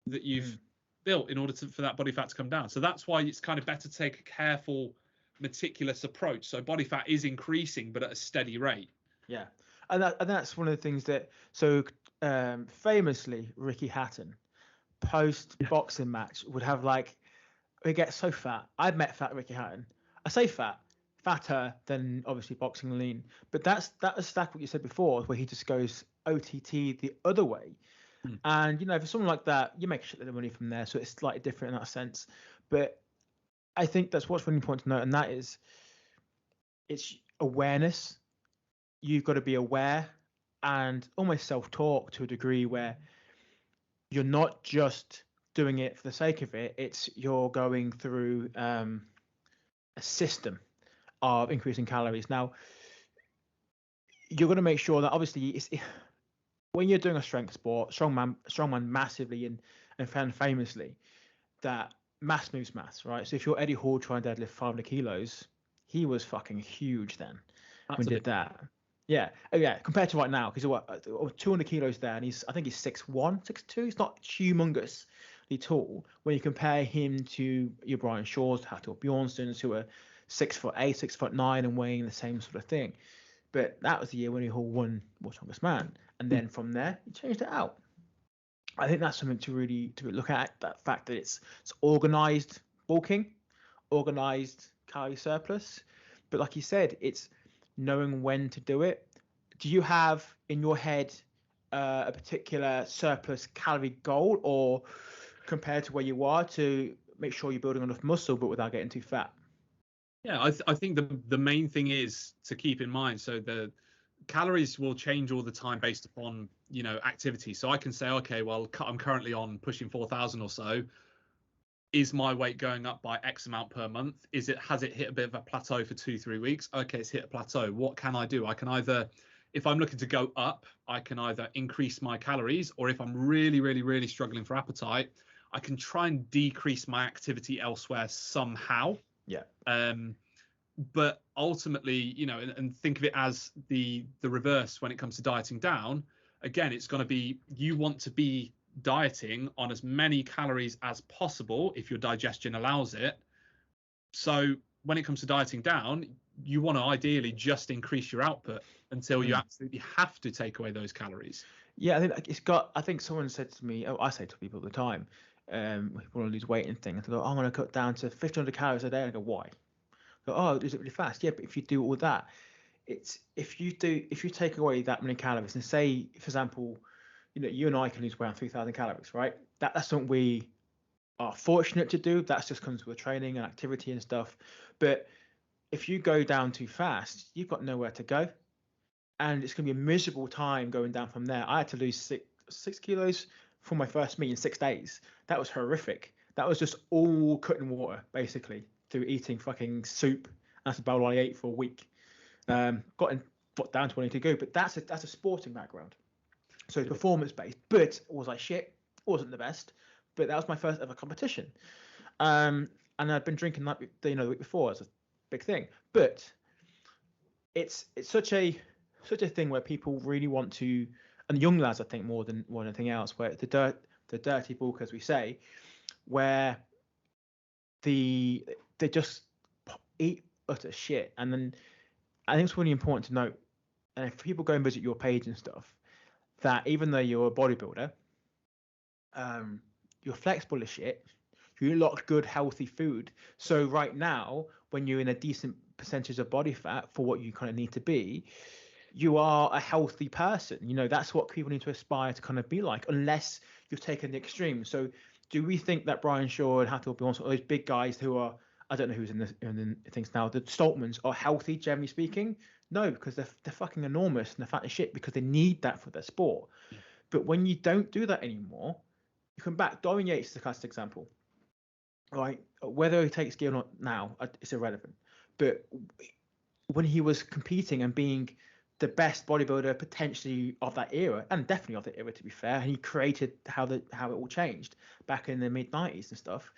that you've built in order for that body fat to come down. So that's why it's kind of better to take a careful, meticulous approach. So body fat is increasing, but at a steady rate. Yeah. And that's one of the things that, so famously, Ricky Hatton, post boxing match, would have he gets so fat. I've met fat Ricky Hatton. I say fatter than obviously boxing lean, but that's what you said before, where he just goes OTT the other way. And for someone like that, you make a shitload of money from there, so it's slightly different in that sense. But I think that's what's really important to note, and that is, it's awareness. You've got to be aware and almost self-talk to a degree, where you're not just doing it for the sake of it. It's you're going through a system of increasing calories. Now, you're going to make sure that obviously when you're doing a strength sport, strongman massively and found famously that mass moves mass, right? So if you're Eddie Hall trying to deadlift 500 kilos, he was fucking huge then when he did that. Yeah, compared to right now, because what 200 kilos there, and I think he's 6'1", 6'2". He's not humongously tall when you compare him to your Brian Shaws, Hattor Bjornstons, who are 6'8", 6'9", and weighing the same sort of thing. But that was the year when Hall won World's Strongest Man, and then from there he changed it out. I think that's something to really look at. That fact that it's organized bulking, organized calorie surplus, but like you said, it's knowing when to do it. Do you have in your head a particular surplus calorie goal, or compared to where you are, to make sure you're building enough muscle but without getting too fat? Yeah, I think the main thing is to keep in mind, so the calories will change all the time based upon activity. So I can say, okay, well, I'm currently on pushing 4,000 or so. Is my weight going up by X amount per month? Has it hit a bit of a plateau for 2-3 weeks? Okay, it's hit a plateau. What can I do? I can either, if I'm looking to go up, I can either increase my calories, or if I'm really, really, really struggling for appetite, I can try and decrease my activity elsewhere somehow. Yeah. But ultimately, and think of it as the reverse when it comes to dieting down. Again, it's going to be, you want to be dieting on as many calories as possible if your digestion allows it. So when it comes to dieting down, you want to ideally just increase your output until you absolutely have to take away those calories. Yeah, I think someone said to me, I say to people all the time, people want to lose weight and things, they go, I'm going to cut down to 1,500 calories a day. I go, why? They go, oh, is it really fast? Yeah, but if you do all that, if you take away that many calories, and say, for example, you and I can lose around 3,000 calories, right? That's something we are fortunate to do. That just comes with training and activity and stuff. But if you go down too fast, you've got nowhere to go, and it's going to be a miserable time going down from there. I had to lose six kilos for my first meet in 6 days. That was horrific. That was just all cutting water, basically, through eating fucking soup. That's about all I ate for a week. Got down to wanting to go, but that's a sporting background. So it's performance based. But was I shit? It wasn't the best. But that was my first ever competition. And I'd been drinking the week before as a big thing. But it's such a thing where people really want to, and young lads, I think, more than anything else, where the dirty bulk, as we say, where they just eat utter shit. And then I think it's really important to note, and if people go and visit your page and stuff, that even though you're a bodybuilder, you're flexible as shit. You eat a lot of good, healthy food. So right now, when you're in a decent percentage of body fat for what you kind of need to be, you are a healthy person. You know, that's what people need to aspire to kind of be like, unless you've taken the extreme. So do we think that Brian Shaw and Hattie Beyonce, those big guys who are, I don't know who's in the things now, the Stoltmans, are healthy, generally speaking? No, because they're fucking enormous and they're fat as shit because they need that for their sport. Yeah. But when you don't do that anymore, you come back. Dorian Yates is a classic example, right? Whether he takes gear or not now, it's irrelevant. But when he was competing and being the best bodybuilder potentially of that era, and definitely of the era, to be fair, and he created how it all changed back in the mid-90s and stuff.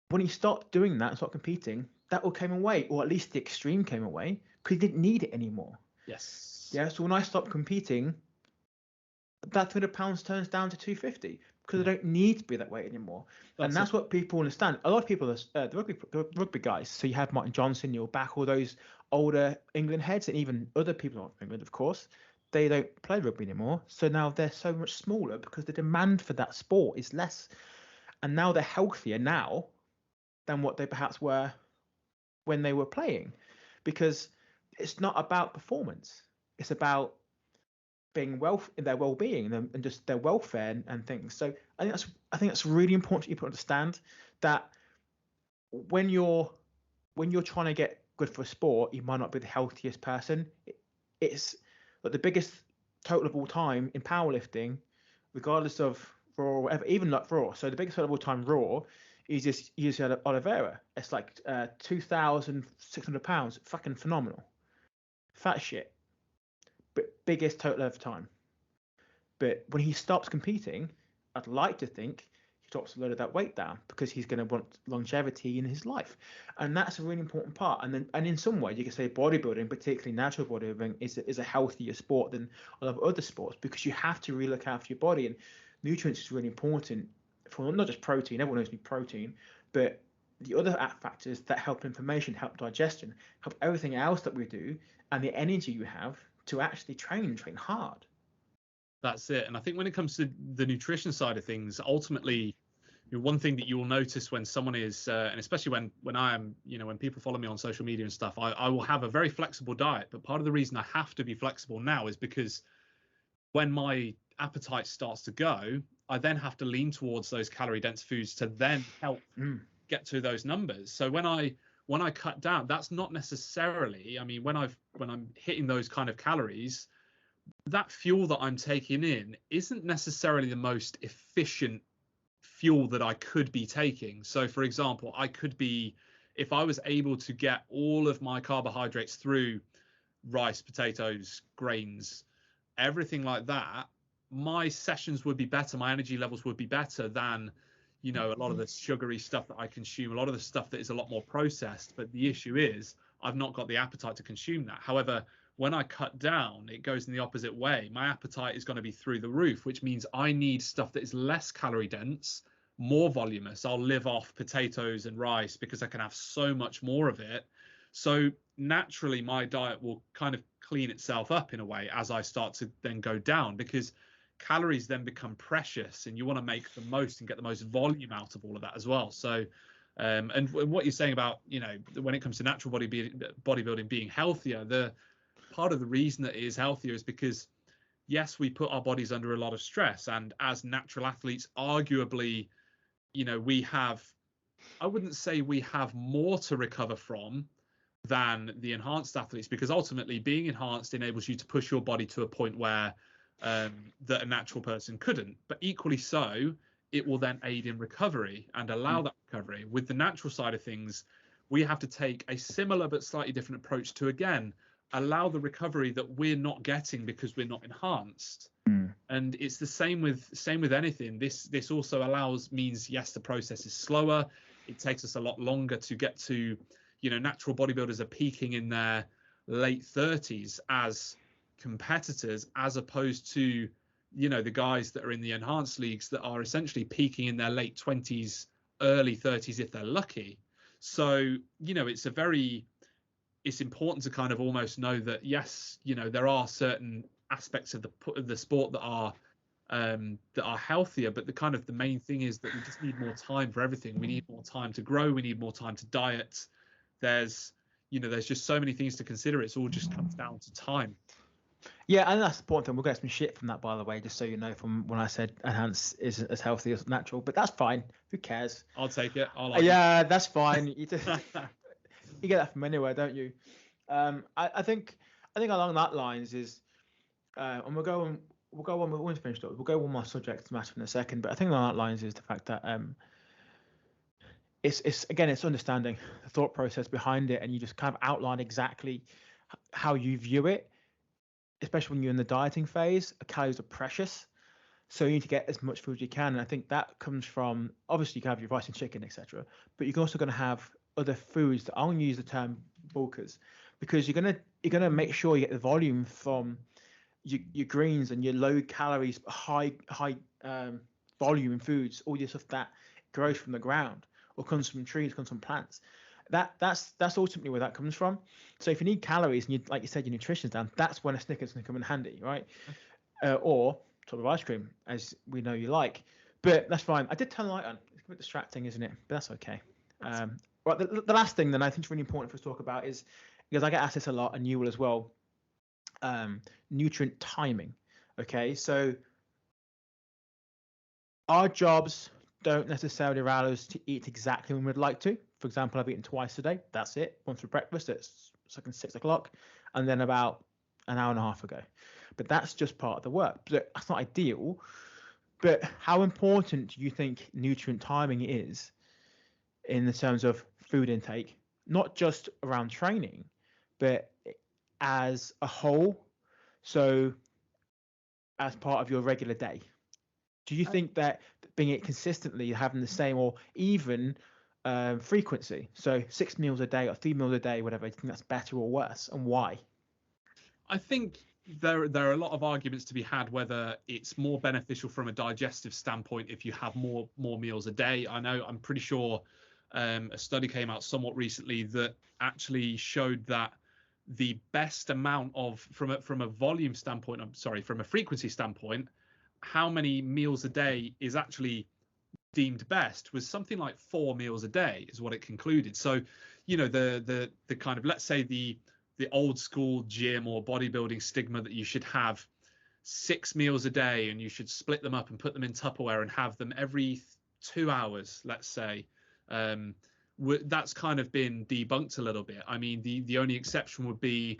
When he stopped doing that and stopped competing, that all came away, or at least the extreme came away, because he didn't need it anymore. Yes. Yeah. So when I stopped competing, that 200 pounds turns down to 250 because I don't need to be that weight anymore. And that's what people understand. A lot of people, the rugby guys. So you have Martin Johnson, Neil Back, all those older England heads, and even other people in England, of course. They don't play rugby anymore. So now they're so much smaller because the demand for that sport is less. And now they're healthier now than what they perhaps were when they were playing, because it's not about performance. It's about being their well-being and just their welfare and things. So I think that's really important for you to understand that when you're trying to get good for a sport, you might not be the healthiest person. It's like the biggest total of all time in powerlifting, regardless of raw or whatever, even like raw. So the biggest total of all time raw is just Oliveira. It's like 2,600 pounds, fucking phenomenal, fat shit, but biggest total of time. But when he stops competing, I'd like to think he drops a load of that weight down because he's going to want longevity in his life, and that's a really important part. And in some ways, you can say bodybuilding, particularly natural bodybuilding, is a healthier sport than a lot of other sports because you have to really look after your body, and nutrients is really important for not just protein. Everyone knows you need protein, but the other factors that help inflammation, help digestion, help everything else that we do, and the energy you have to actually train hard. That's it. And I think when it comes to the nutrition side of things, ultimately, one thing that you will notice when someone is, and especially when I am, when people follow me on social media and stuff, I will have a very flexible diet. But part of the reason I have to be flexible now is because when my appetite starts to go, I then have to lean towards those calorie dense foods to then help get to those numbers. So when I cut down, that's not necessarily, I mean, when I'm hitting those kind of calories, that fuel that I'm taking in isn't necessarily the most efficient fuel that I could be taking. So for example, if I was able to get all of my carbohydrates through rice, potatoes, grains, everything like that, my sessions would be better, my energy levels would be better than a lot of the sugary stuff that I consume, a lot of the stuff that is a lot more processed. But the issue is I've not got the appetite to consume that. However, when I cut down, it goes in the opposite way. My appetite is going to be through the roof, which means I need stuff that is less calorie dense, more voluminous. I'll live off potatoes and rice because I can have so much more of it. So naturally, my diet will kind of clean itself up in a way as I start to then go down, because calories then become precious and you want to make the most and get the most volume out of all of that as well. So and what you're saying about, when it comes to natural bodybuilding being healthier, the part of the reason that it is healthier is because, yes, we put our bodies under a lot of stress, and as natural athletes, arguably, I wouldn't say we have more to recover from than the enhanced athletes, because ultimately being enhanced enables you to push your body to a point where that a natural person couldn't. But equally so, it will then aid in recovery and allow that recovery. With the natural side of things, we have to take a similar but slightly different approach to, again, allow the recovery that we're not getting because we're not enhanced. And it's the same with anything. This also means, yes, the process is slower. It takes us a lot longer to get to, natural bodybuilders are peaking in their late 30s as competitors, as opposed to, the guys that are in the enhanced leagues that are essentially peaking in their late 20s early 30s if they're lucky. So, it's important to kind of almost know that, yes, there are certain aspects of the sport that are healthier, but the main thing is that we just need more time for everything. We need more time to grow. We need more time to diet. There's just so many things to consider. It's all just comes down to time. Yeah, and that's the important thing. We'll get some shit from that, by the way, just so you know, from when I said enhance is as healthy as natural, but that's fine. Who cares? I'll take it. I like Yeah, that's fine. You get that from anywhere, don't you? I think along that lines is, and we'll go on. We'll finish up. We'll go one more subject matter in a second, but I think along that lines is the fact that it's again, it's understanding the thought process behind it, and you just kind of outline exactly how you view it, especially when you're in the dieting phase. Calories are precious, so you need to get as much food as you can. And I think that comes from, obviously you can have your rice and chicken, etc., but you're also going to have other foods that, I'm going to use the term bulkers, because you're gonna make sure you get the volume from your greens and your low calories, high volume foods, all your stuff that grows from the ground or comes from trees, comes from plants. That's ultimately where that comes from. So if you need calories and you, like you said, your nutrition's down, that's when a Snickers can come in handy, right? Or top of ice cream, as we know you like. But that's fine. I did turn the light on. It's a bit distracting, isn't it? But that's okay. Right. The last thing then I think is really important for us to talk about is, because I get asked this a lot, and you will as well. Nutrient timing. Okay, so our jobs don't necessarily allow us to eat exactly when we'd like to. For example, I've eaten twice a day. That's it. Once for breakfast at 6 o'clock, and then about an hour and a half ago. But that's just part of the work. But that's not ideal. But how important do you think nutrient timing is in the terms of food intake, not just around training, but as a whole? So as part of your regular day, do you think that being it consistently, having the same or even frequency, so 6 meals a day or 3 meals a day, whatever, do you think that's better or worse, and why? I think there are a lot of arguments to be had whether it's more beneficial from a digestive standpoint if you have more meals a day. I'm pretty sure a study came out somewhat recently that actually showed that the best amount of, from a volume standpoint, from a frequency standpoint, how many meals a day is actually deemed best was something like 4 meals a day is what it concluded. So, the kind of, let's say the old school gym or bodybuilding stigma that you should have 6 meals a day and you should split them up and put them in Tupperware and have them every 2 hours, let's say, that's kind of been debunked a little bit. I mean, the only exception would be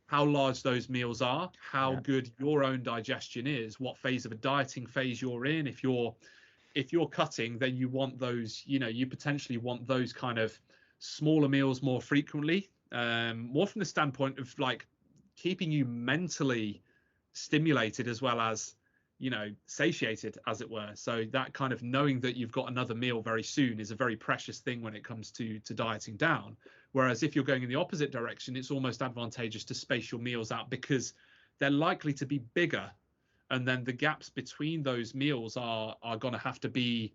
how large those meals are, how good your own digestion is, what phase of a dieting phase you're in. If you're cutting, then you want those, you potentially want those kind of smaller meals more frequently, more from the standpoint of like keeping you mentally stimulated as well as, satiated, as it were. So that kind of knowing that you've got another meal very soon is a very precious thing when it comes to dieting down. Whereas if you're going in the opposite direction, it's almost advantageous to space your meals out because they're likely to be bigger. And then the gaps between those meals are going to have to be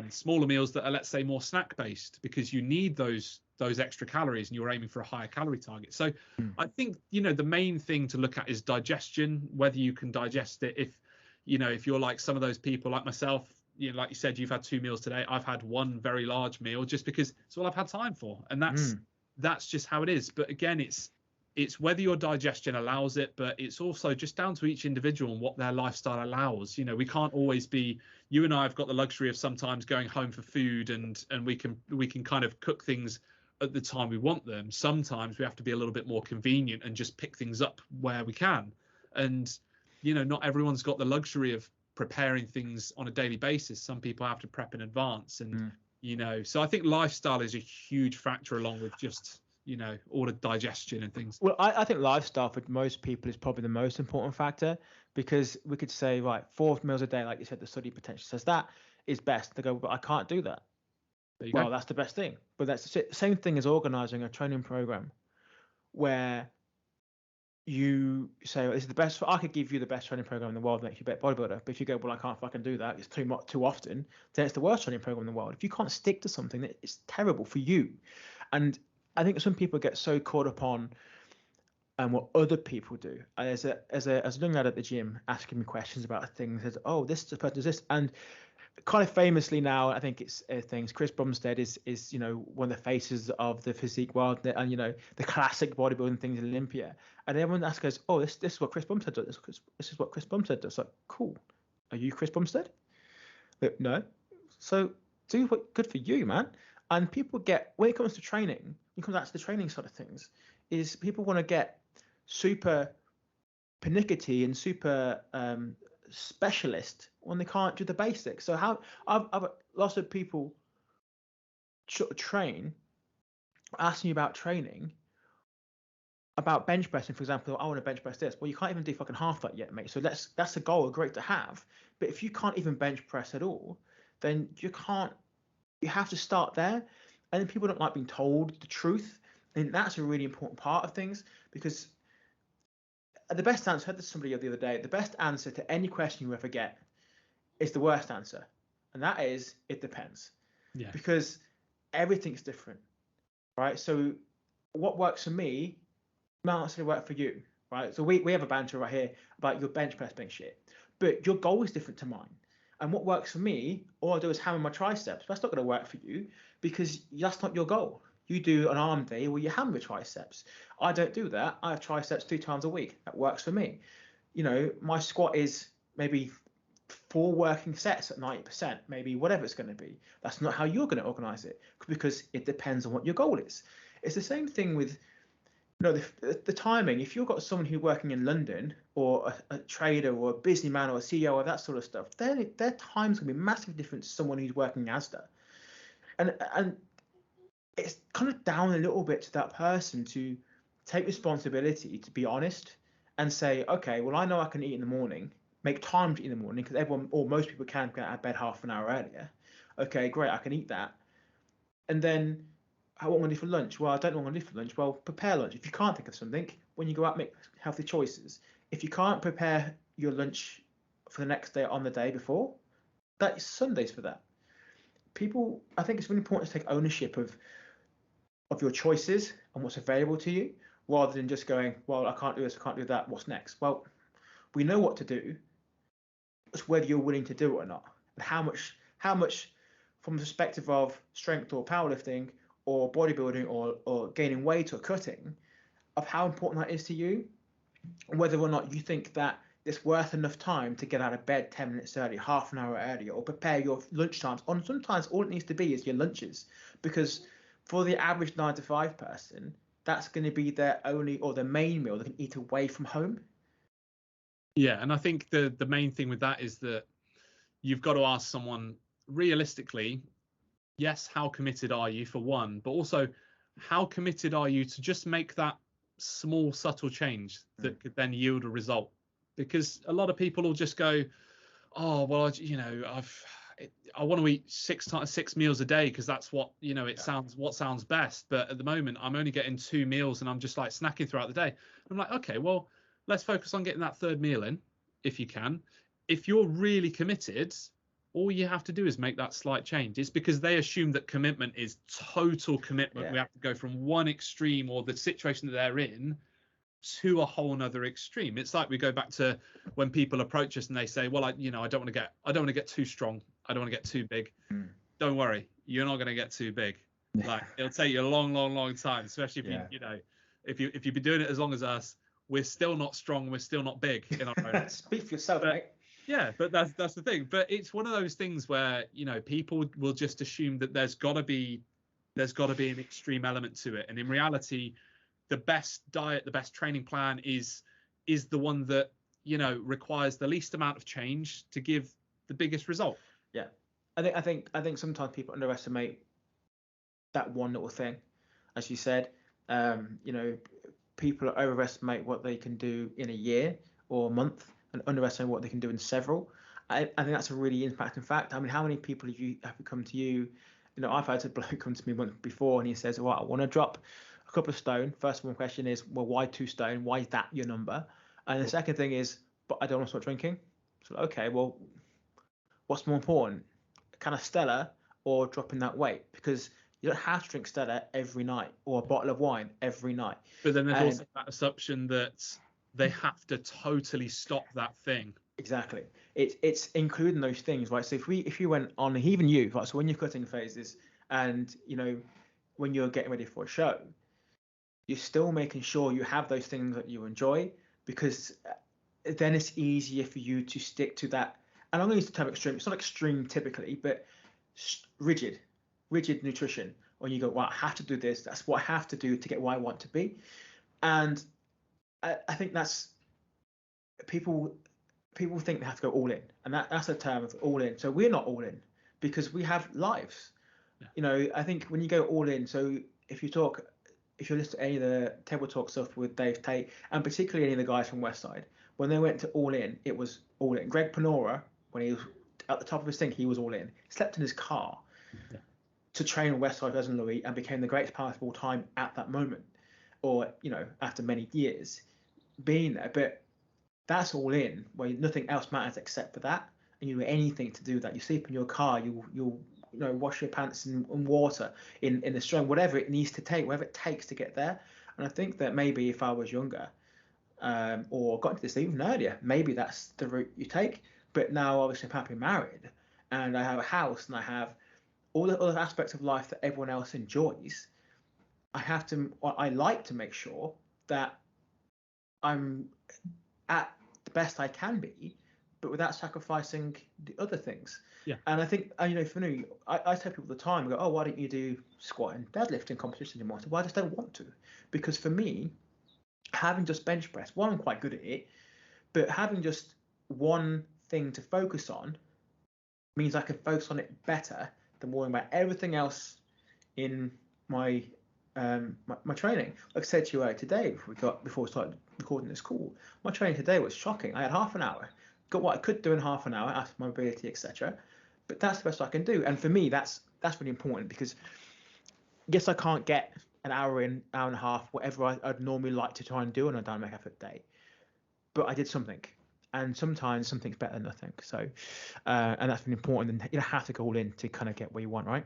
smaller meals that are, let's say, more snack based, because you need those extra calories and you're aiming for a higher calorie target. So I think, the main thing to look at is digestion, whether you can digest it. If you're like some of those people like myself, like you said, you've had 2 meals today. I've had one very large meal just because it's all I've had time for. And that's just how it is. But again, it's whether your digestion allows it, but it's also just down to each individual and what their lifestyle allows. We can't always be, you and I have got the luxury of sometimes going home for food and we can kind of cook things at the time we want them. Sometimes we have to be a little bit more convenient and just pick things up where we can. And, not everyone's got the luxury of preparing things on a daily basis. Some people have to prep in advance and, so I think lifestyle is a huge factor along with just, all the digestion and things. Well, I think lifestyle for most people is probably the most important factor, because we could say, right, 4 meals a day, like you said, the study potentially says that is best. They go, but I can't do that. Well, that's the best thing. But that's the same thing as organizing a training program where you say, well, this is the best. I could give you the best training program in the world, makes you a better bodybuilder. But if you go, well, I can't fucking do that, it's too much too often, then it's the worst training program in the world. If you can't stick to something, it's terrible for you. And I think some people get so caught up on what other people do. As a young lad at the gym asking me questions about things, says, oh, this person does this, and kind of famously now, I think it's things. Chris Bumstead is one of the faces of the physique world, and the classic bodybuilding things in Olympia. And everyone asks us, "Oh, this is what Chris Bumstead does. This is what Chris Bumstead does." Like, cool. Are you Chris Bumstead? But no. So do what good for you, man. And people get, when it comes to training, when it comes out to the training side of things, is people want to get super pernickety and super specialist when they can't do the basics. So how I've lots of people train, asking me about training, about bench pressing, for example. I want to bench press this. Well, you can't even do fucking half that yet, mate. So that's a goal, great to have. But if you can't even bench press at all, then you can't. You have to start there. And then people don't like being told the truth, and that's a really important part of things, because the best answer, I had this somebody the other day, the best answer to any question you ever get is the worst answer. And that is, it depends. Yeah. Because everything's different, right? So what works for me might not necessarily work for you, right? So we have a banter right here about your bench press being shit, but your goal is different to mine. And what works for me, all I do is hammer my triceps. That's not going to work for you, because that's not your goal. You do an arm day where you hammer your triceps. I don't do that. I have triceps 3 times a week. That works for me. My squat is maybe 4 working sets at 90%, maybe whatever it's going to be. That's not how you're going to organize it, because it depends on what your goal is. It's the same thing with the timing. If you've got someone who's working in London, or a trader or a businessman or a CEO or that sort of stuff, their time's going to be massively different to someone who's working in Asda. And it's kind of down a little bit to that person to take responsibility, to be honest, and say, okay, well, I know I can eat in the morning, make time to eat in the morning, because everyone, or most people, can get out of bed half an hour earlier. Okay, great, I can eat that. And then, what am I going to do for lunch? Well, I don't know what I'm going to do for lunch. Well, prepare lunch. If you can't think of something, when you go out, make healthy choices. If you can't prepare your lunch for the next day on the day before, that is Sundays for that. People, I think it's really important to take ownership of your choices and what's available to you, rather than just going, well, I can't do this, I can't do that, what's next? Well, we know what to do. It's whether you're willing to do it or not, and how much from the perspective of strength or powerlifting or bodybuilding or gaining weight or cutting, of how important that is to you, and whether or not you think that it's worth enough time to get out of bed 10 minutes early, half an hour earlier, or prepare your lunch times. On sometimes all it needs to be is your lunches, because for the average 9 to 5 person, that's going to be their only or their main meal they can eat away from home. Yeah, and I think the main thing with that is that you've got to ask someone realistically, yes, how committed are you, for one, but also how committed are you to just make that small subtle change that could then yield a result? Because a lot of people will just go, oh, well, I want to eat 6 meals a day because that's what, sounds best. But at the moment, I'm only getting 2 meals and I'm just like snacking throughout the day. I'm like, okay, well, let's focus on getting that 3rd meal in if you can. If you're really committed, all you have to do is make that slight change. It's because they assume that commitment is total commitment. Yeah. We have to go from one extreme, or the situation that they're in, to a whole nother extreme. It's like we go back to when people approach us and they say, well, I don't want to get too strong. I don't want to get too big. Don't worry, you're not going to get too big. Like, it'll take you a long, long, long time, especially if if you've been doing it as long as us. We're still not strong. We're still not big in our own. Speak for yourself, mate. Yeah, but that's the thing. But it's one of those things where people will just assume that there's got to be an extreme element to it, and in reality, the best diet, the best training plan is the one that requires the least amount of change to give the biggest result. Yeah, I think sometimes people underestimate that one little thing, as you said. People overestimate what they can do in a year or a month, and underestimate what they can do in several. I think that's a really impacting fact. I mean, how many people have come to you? I've had a bloke come to me once before, and he says, "Well, I want to drop a couple of stone. First one question is, well, why 2 stone? Why is that your number? And the second thing is, but I don't want to start drinking. So okay, well, what's more important, a can of Stella or dropping that weight? Because you don't have to drink Stella every night or a bottle of wine every night. But then there's also that assumption that they have to totally stop that thing. Exactly. It's including those things, right? So if you went on, even you, right? So when you're cutting phases, and when you're getting ready for a show, you're still making sure you have those things that you enjoy, because then it's easier for you to stick to that. And I'm going to use the term extreme. It's not extreme typically, but rigid nutrition. When you go, well, I have to do this. That's what I have to do to get where I want to be. And I think that's people think they have to go all in, and that's a term of all in. So we're not all in because we have lives. Yeah. I think when you go all in, so if you listen to any of the table talk stuff with Dave Tate, and particularly any of the guys from Westside, when they went to all in, it was all in. Greg Panora, when he was at the top of his thing, he was all in. He slept in his car to train on Westside Ves and Louis, and became the greatest powerlifter of all time at that moment, or after many years being there. But that's all in, where nothing else matters except for that, and you do anything to do that. You sleep in your car, you'll wash your pants in water, in the stream, whatever it needs to take, whatever it takes to get there. And I think that maybe if I was younger, or got into this even earlier, maybe that's the route you take. But now obviously I'm happily married, and I have a house, and I have all the other aspects of life that everyone else enjoys. I like to make sure that I'm at the best I can be, but without sacrificing the other things. Yeah. And I think, for me, I tell people all the time, I go, oh, why don't you do squat and deadlifting competition anymore? So, well, I just don't want to. Because for me, having just bench press, one, I'm quite good at it, but having just one thing to focus on means I can focus on it better than worrying about everything else in my my training. Like I said to you today, before we started recording this call, my training today was shocking. I had half an hour, got what I could do in half an hour after my ability, etc. But that's the best I can do. And for me, that's really important, because yes, I can't get an hour and a half, whatever I'd normally like to try and do on a dynamic effort day, but I did something. And sometimes something's better than nothing. So, and that's really important. And you have to go all in to kind of get where you want, right?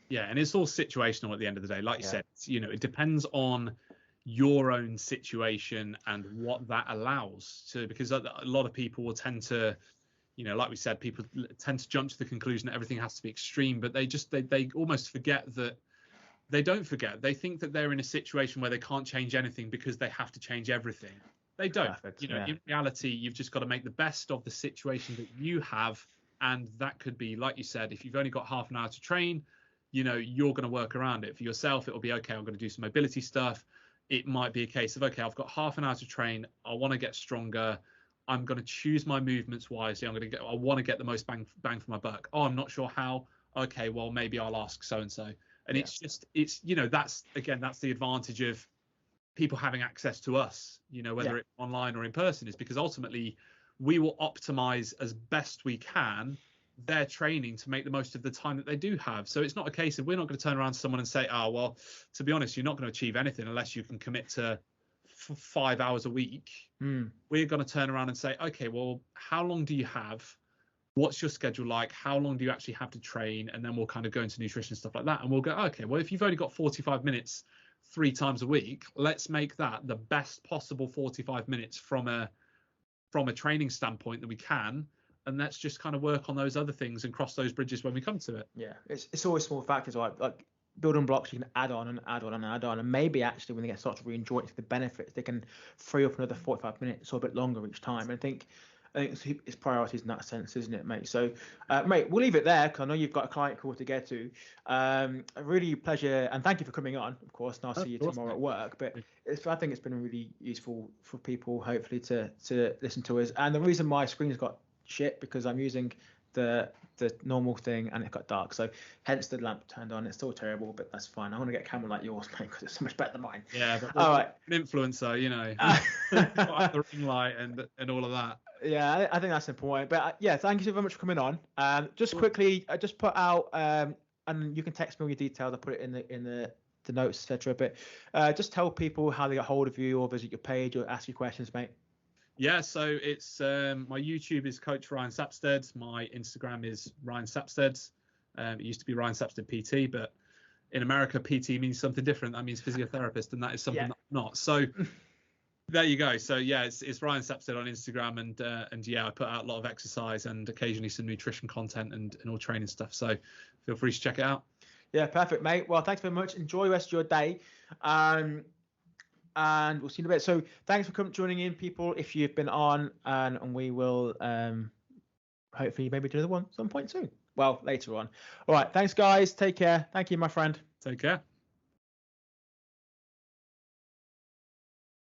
Yeah, and it's all situational at the end of the day. Like you said, it depends on your own situation and what that allows to, because a lot of people will tend to, like we said, people tend to jump to the conclusion that everything has to be extreme, but they almost forget that. They don't forget. They think that they're in a situation where they can't change anything because they have to change everything. They don't. Perfect. In reality, you've just got to make the best of the situation that you have. And that could be, like you said, if you've only got half an hour to train, you're going to work around it. For yourself, it'll be, okay, I'm going to do some mobility stuff. It might be a case of, okay, I've got half an hour to train. I want to get stronger. I'm going to choose my movements wisely. I want to get the most bang for my buck. Oh, I'm not sure how. Okay, well, maybe I'll ask so-and-so. And it's that's the advantage of people having access to us, whether it's online or in person, is because ultimately we will optimize as best we can their training to make the most of the time that they do have. So it's not a case of, we're not going to turn around to someone and say, oh, well, to be honest, you're not going to achieve anything unless you can commit to 5 hours a week. We're going to turn around and say, okay, well, how long do you have? What's your schedule like? How long do you actually have to train? And then we'll kind of go into nutrition and stuff like that. And we'll go, okay, well, if you've only got 45 minutes 3 times a week, let's make that the best possible 45 minutes from a training standpoint that we can. And let's just kind of work on those other things and cross those bridges when we come to it. Yeah, it's always small factors, like building blocks you can add on and add on and add on. And maybe actually when they start to really enjoy it, the benefits, they can free up another 45 minutes or a bit longer each time. And I think it's priorities in that sense, isn't it, mate? So, mate, we'll leave it there because I know you've got a client call to get to. A really pleasure, and thank you for coming on, of course, and I'll see you tomorrow at work. But I think it's been really useful for people, hopefully, to listen to us. And the reason my screen's got shit, because I'm using the normal thing and it got dark, so hence the lamp turned on. It's still terrible, but that's fine. I want to get a camera like yours, mate, because it's so much better than mine. Yeah, but all right, an influencer, the ring light and all of that. Yeah, I think that's important. But thank you so very much for coming on. Just quickly, I just put out, and you can text me all your details. I put it in the the notes, etc. But just tell people how they get hold of you or visit your page or ask you questions, mate. Yeah, so it's my YouTube is Coach Ryan Sapstead. My Instagram is Ryan Sapstead. It used to be Ryan Sapstead PT, but in America, PT means something different. That means physiotherapist, and that is something that's not. So there you go. So yeah, it's Ryan Sapstead on Instagram, and yeah, I put out a lot of exercise and occasionally some nutrition content and all training stuff. So feel free to check it out. Yeah, perfect, mate. Well, thanks very much. Enjoy the rest of your day. And we'll see you in a bit. So thanks for joining in, people, if you've been on, and we will hopefully maybe do another one some point soon. Well, later on. All right. Thanks, guys. Take care. Thank you, my friend. Take care.